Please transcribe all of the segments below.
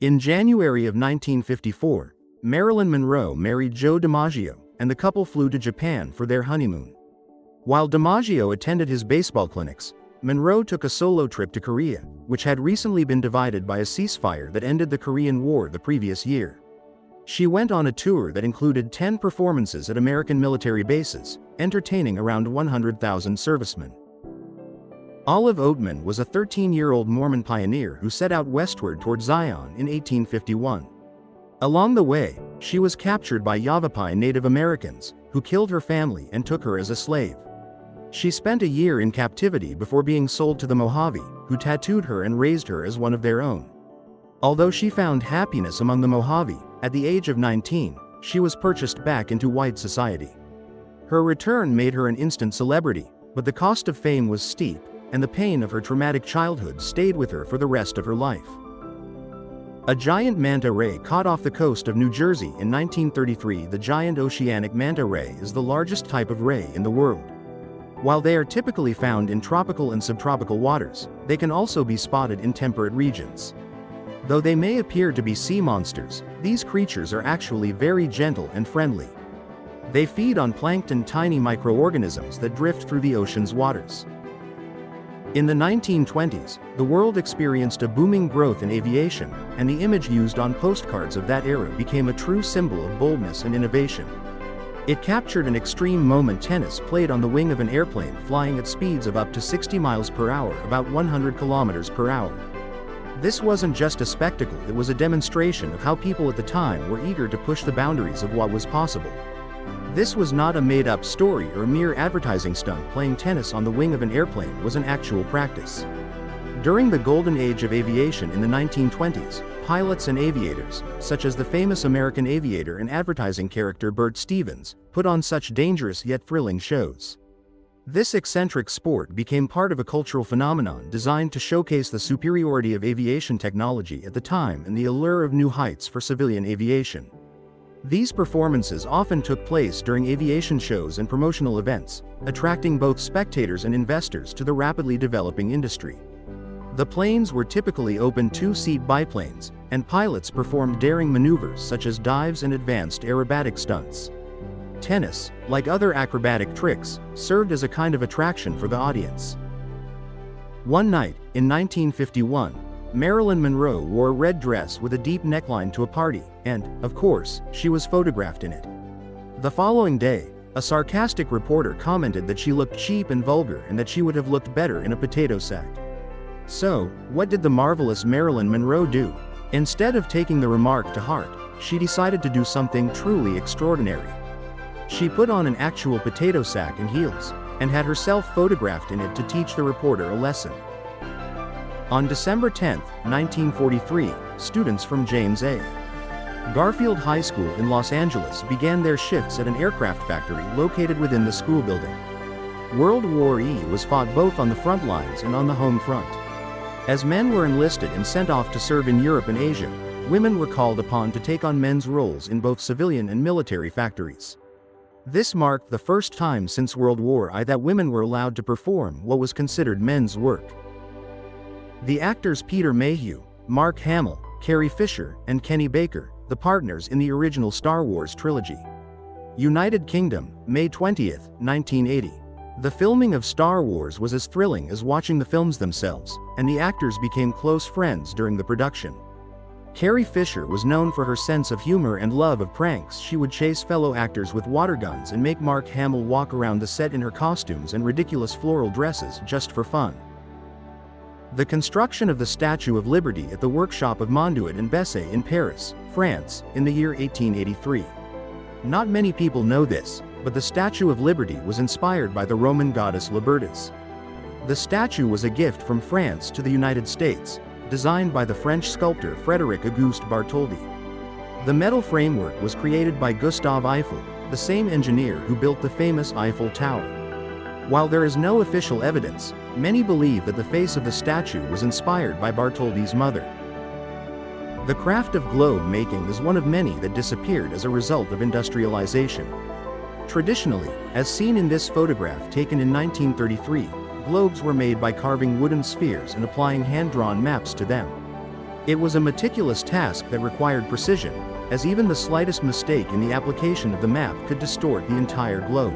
In January of 1954, Marilyn Monroe married Joe DiMaggio, and the couple flew to Japan for their honeymoon. While DiMaggio attended his baseball clinics, Monroe took a solo trip to Korea, which had recently been divided by a ceasefire that ended the Korean War the previous year. She went on a tour that included 10 performances at American military bases, entertaining around 100,000 servicemen. Olive Odman was a 13-year-old Mormon pioneer who set out westward toward Zion in 1851. Along the way, she was captured by Yavapai Native Americans, who killed her family and took her as a slave. She spent a year in captivity before being sold to the Mojave, who tattooed her and raised her as one of their own. Although she found happiness among the Mojave, at the age of 19, she was purchased back into white society. Her return made her an instant celebrity, but the cost of fame was steep, and the pain of her traumatic childhood stayed with her for the rest of her life. A giant manta ray caught off the coast of New Jersey in 1933. The giant oceanic manta ray is the largest type of ray in the world. While they are typically found in tropical and subtropical waters, they can also be spotted in temperate regions. Though they may appear to be sea monsters, these creatures are actually very gentle and friendly. They feed on plankton, tiny microorganisms that drift through the ocean's waters. In the 1920s, the world experienced a booming growth in aviation, and the image used on postcards of that era became a true symbol of boldness and innovation. It captured an extreme moment: tennis played on the wing of an airplane flying at speeds of up to 60 miles per hour, about 100 kilometers per hour. This wasn't just a spectacle, it was a demonstration of how people at the time were eager to push the boundaries of what was possible. This was not a made-up story or mere advertising stunt. Playing tennis on the wing of an airplane was an actual practice. During the golden age of aviation in the 1920s, pilots and aviators, such as the famous American aviator and advertising character Bert Stevens, put on such dangerous yet thrilling shows. This eccentric sport became part of a cultural phenomenon designed to showcase the superiority of aviation technology at the time and the allure of new heights for civilian aviation. These performances often took place during aviation shows and promotional events, attracting both spectators and investors to the rapidly developing industry. The planes were typically open two-seat biplanes, and pilots performed daring maneuvers such as dives and advanced aerobatic stunts. Tennis, like other acrobatic tricks, served as a kind of attraction for the audience. One night, in 1951, Marilyn Monroe wore a red dress with a deep neckline to a party, and, of course, she was photographed in it. The following day, a sarcastic reporter commented that she looked cheap and vulgar and that she would have looked better in a potato sack. So, what did the marvelous Marilyn Monroe do? Instead of taking the remark to heart, she decided to do something truly extraordinary. She put on an actual potato sack and heels, and had herself photographed in it to teach the reporter a lesson. On December 10, 1943, students from James A. Garfield High School in Los Angeles began their shifts at an aircraft factory located within the school building. World War I was fought both on the front lines and on the home front. As men were enlisted and sent off to serve in Europe and Asia, women were called upon to take on men's roles in both civilian and military factories. This marked the first time since World War I that women were allowed to perform what was considered men's work. The actors Peter Mayhew, Mark Hamill, Carrie Fisher, and Kenny Baker, the partners in the original Star Wars trilogy. United Kingdom, May 20, 1980. The filming of Star Wars was as thrilling as watching the films themselves, and the actors became close friends during the production. Carrie Fisher was known for her sense of humor and love of pranks. She would chase fellow actors with water guns and make Mark Hamill walk around the set in her costumes and ridiculous floral dresses just for fun. The construction of the Statue of Liberty at the workshop of Monduit and Bessay in Paris, France, in the year 1883. Not many people know this, but the Statue of Liberty was inspired by the Roman goddess Libertas. The statue was a gift from France to the United States, designed by the French sculptor Frédéric Auguste Bartholdi. The metal framework was created by Gustave Eiffel, the same engineer who built the famous Eiffel Tower. While there is no official evidence, many believe that the face of the statue was inspired by Bartholdi's mother. The craft of globe making is one of many that disappeared as a result of industrialization. Traditionally, as seen in this photograph taken in 1933, globes were made by carving wooden spheres and applying hand-drawn maps to them. It was a meticulous task that required precision, as even the slightest mistake in the application of the map could distort the entire globe.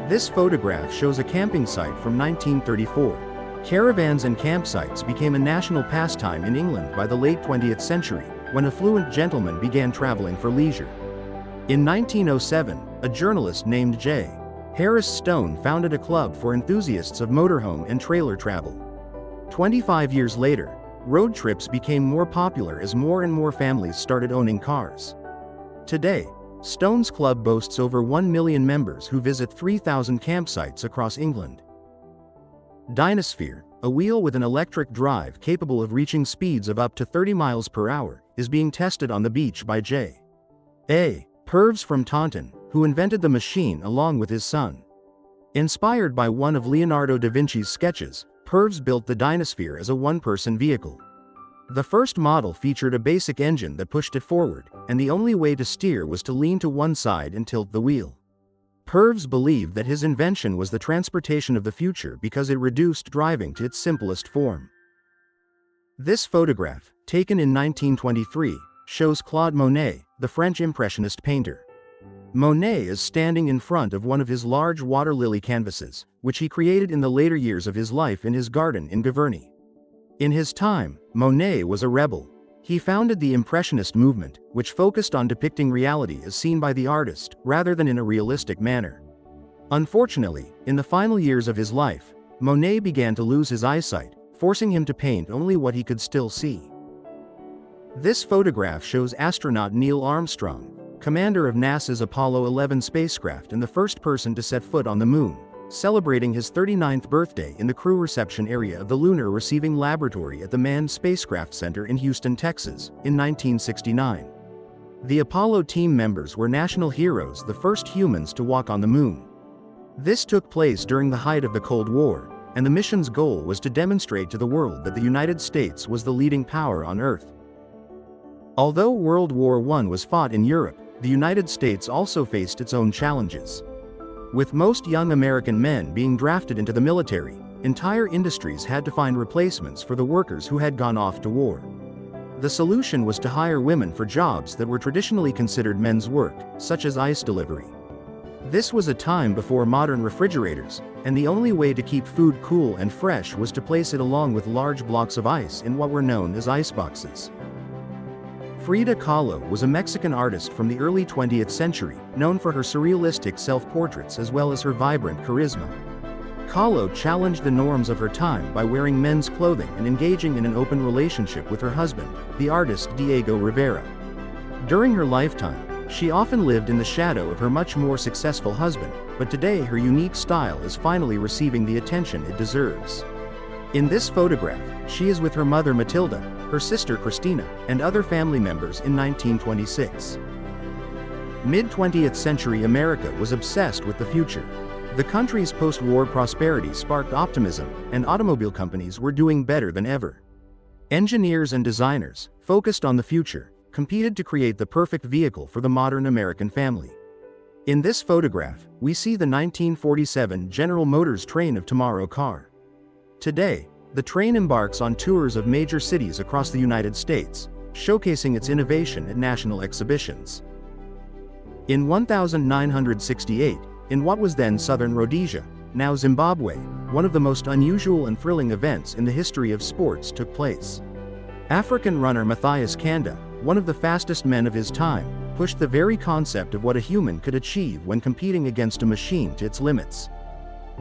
This photograph shows a camping site from 1934. Caravans and campsites became a national pastime in England by the late 20th century, when affluent gentlemen began traveling for leisure. In 1907, a journalist named J. Harris Stone founded a club for enthusiasts of motorhome and trailer travel. 25 years later, road trips became more popular as more and more families started owning cars. Today, Stone's club boasts over 1 million members who visit 3,000 campsites across England. Dinosphere, a wheel with an electric drive capable of reaching speeds of up to 30 miles per hour, is being tested on the beach by J. A. Purves from Taunton, who invented the machine along with his son. Inspired by one of Leonardo da Vinci's sketches, Purves built the Dinosphere as a one-person vehicle. The first model featured a basic engine that pushed it forward, and the only way to steer was to lean to one side and tilt the wheel. Purves believed that his invention was the transportation of the future because it reduced driving to its simplest form. This photograph, taken in 1923, shows Claude Monet, the French Impressionist painter. Monet is standing in front of one of his large water lily canvases, which he created in the later years of his life in his garden in Giverny. In his time, Monet was a rebel. He founded the Impressionist movement, which focused on depicting reality as seen by the artist, rather than in a realistic manner. Unfortunately, in the final years of his life, Monet began to lose his eyesight, forcing him to paint only what he could still see. This photograph shows astronaut Neil Armstrong, commander of NASA's Apollo 11 spacecraft and the first person to set foot on the moon, celebrating his 39th birthday in the crew reception area of the Lunar Receiving Laboratory at the Manned Spacecraft Center in Houston, Texas, in 1969. The Apollo team members were national heroes, the first humans to walk on the moon. This took place during the height of the Cold War, and the mission's goal was to demonstrate to the world that the United States was the leading power on Earth. Although World War I was fought in Europe, the United States also faced its own challenges. With most young American men being drafted into the military, entire industries had to find replacements for the workers who had gone off to war. The solution was to hire women for jobs that were traditionally considered men's work, such as ice delivery. This was a time before modern refrigerators, and the only way to keep food cool and fresh was to place it along with large blocks of ice in what were known as iceboxes. Frida Kahlo was a Mexican artist from the early 20th century, known for her surrealistic self-portraits as well as her vibrant charisma. Kahlo challenged the norms of her time by wearing men's clothing and engaging in an open relationship with her husband, the artist Diego Rivera. During her lifetime, she often lived in the shadow of her much more successful husband, but today her unique style is finally receiving the attention it deserves. In this photograph, she is with her mother Matilda, her sister Christina, and other family members in 1926. Mid-20th century America was obsessed with the future. The country's post-war prosperity sparked optimism, and automobile companies were doing better than ever. Engineers and designers, focused on the future, competed to create the perfect vehicle for the modern American family. In this photograph, we see the 1947 General Motors Train of Tomorrow car. Today, the train embarks on tours of major cities across the United States, showcasing its innovation at national exhibitions. In 1968, in what was then Southern Rhodesia, now Zimbabwe, one of the most unusual and thrilling events in the history of sports took place. African runner Mathias Kandam, one of the fastest men of his time, pushed the very concept of what a human could achieve when competing against a machine to its limits.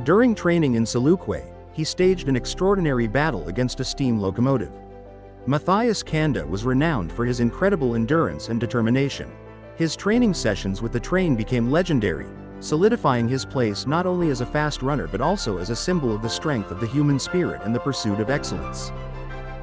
During training in Selukwe, he staged an extraordinary battle against a steam locomotive. Mathias Kandam was renowned for his incredible endurance and determination. His training sessions with the train became legendary, solidifying his place not only as a fast runner but also as a symbol of the strength of the human spirit and the pursuit of excellence.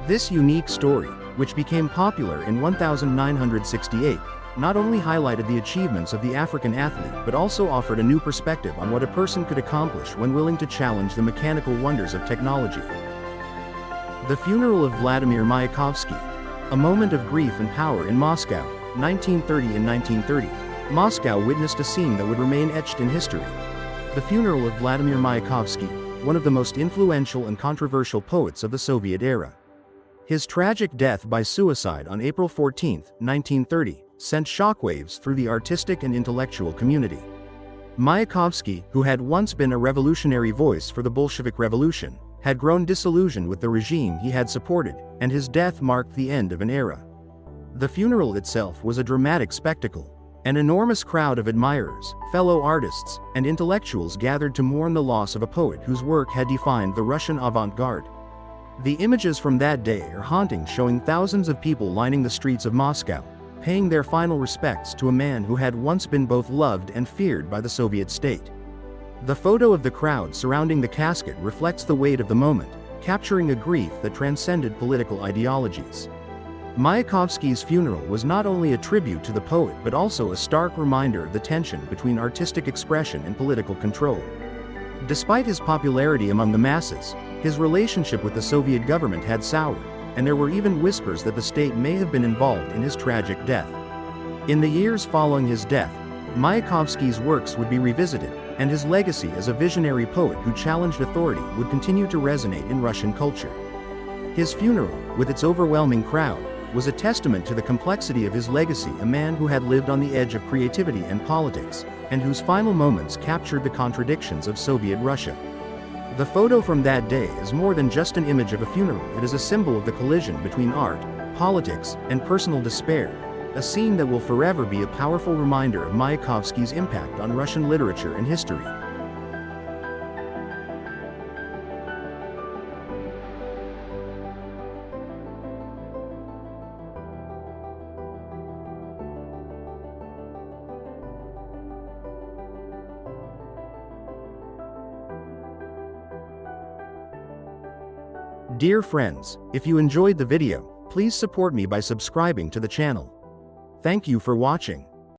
This unique story, which became popular in 1968, not only highlighted the achievements of the African athlete but also offered a new perspective on what a person could accomplish when willing to challenge the mechanical wonders of technology. The funeral of Vladimir Makovski, a moment of grief and power in Moscow, 1930 and 1930. Moscow witnessed a scene that would remain etched in history. The funeral of Vladimir Makovski, one of the most influential and controversial poets of the Soviet era. His tragic death by suicide on April 14, 1930, sent shockwaves through the artistic and intellectual community. Makovski, who had once been a revolutionary voice for the Bolshevik Revolution, had grown disillusioned with the regime he had supported, and his death marked the end of an era. The funeral itself was a dramatic spectacle. An enormous crowd of admirers, fellow artists, and intellectuals gathered to mourn the loss of a poet whose work had defined the Russian avant-garde. The images from that day are haunting, showing thousands of people lining the streets of Moscow, paying their final respects to a man who had once been both loved and feared by the Soviet state. The photo of the crowd surrounding the casket reflects the weight of the moment, capturing a grief that transcended political ideologies. Mayakovsky's funeral was not only a tribute to the poet but also a stark reminder of the tension between artistic expression and political control. Despite his popularity among the masses, his relationship with the Soviet government had soured, and there were even whispers that the state may have been involved in his tragic death. In the years following his death, Mayakovsky's works would be revisited, and his legacy as a visionary poet who challenged authority would continue to resonate in Russian culture. His funeral, with its overwhelming crowd, was a testament to the complexity of his legacy, a man who had lived on the edge of creativity and politics, and whose final moments captured the contradictions of Soviet Russia. The photo from that day is more than just an image of a funeral, it is a symbol of the collision between art, politics, and personal despair, a scene that will forever be a powerful reminder of Mayakovsky's impact on Russian literature and history. Dear friends, if you enjoyed the video, please support me by subscribing to the channel. Thank you for watching.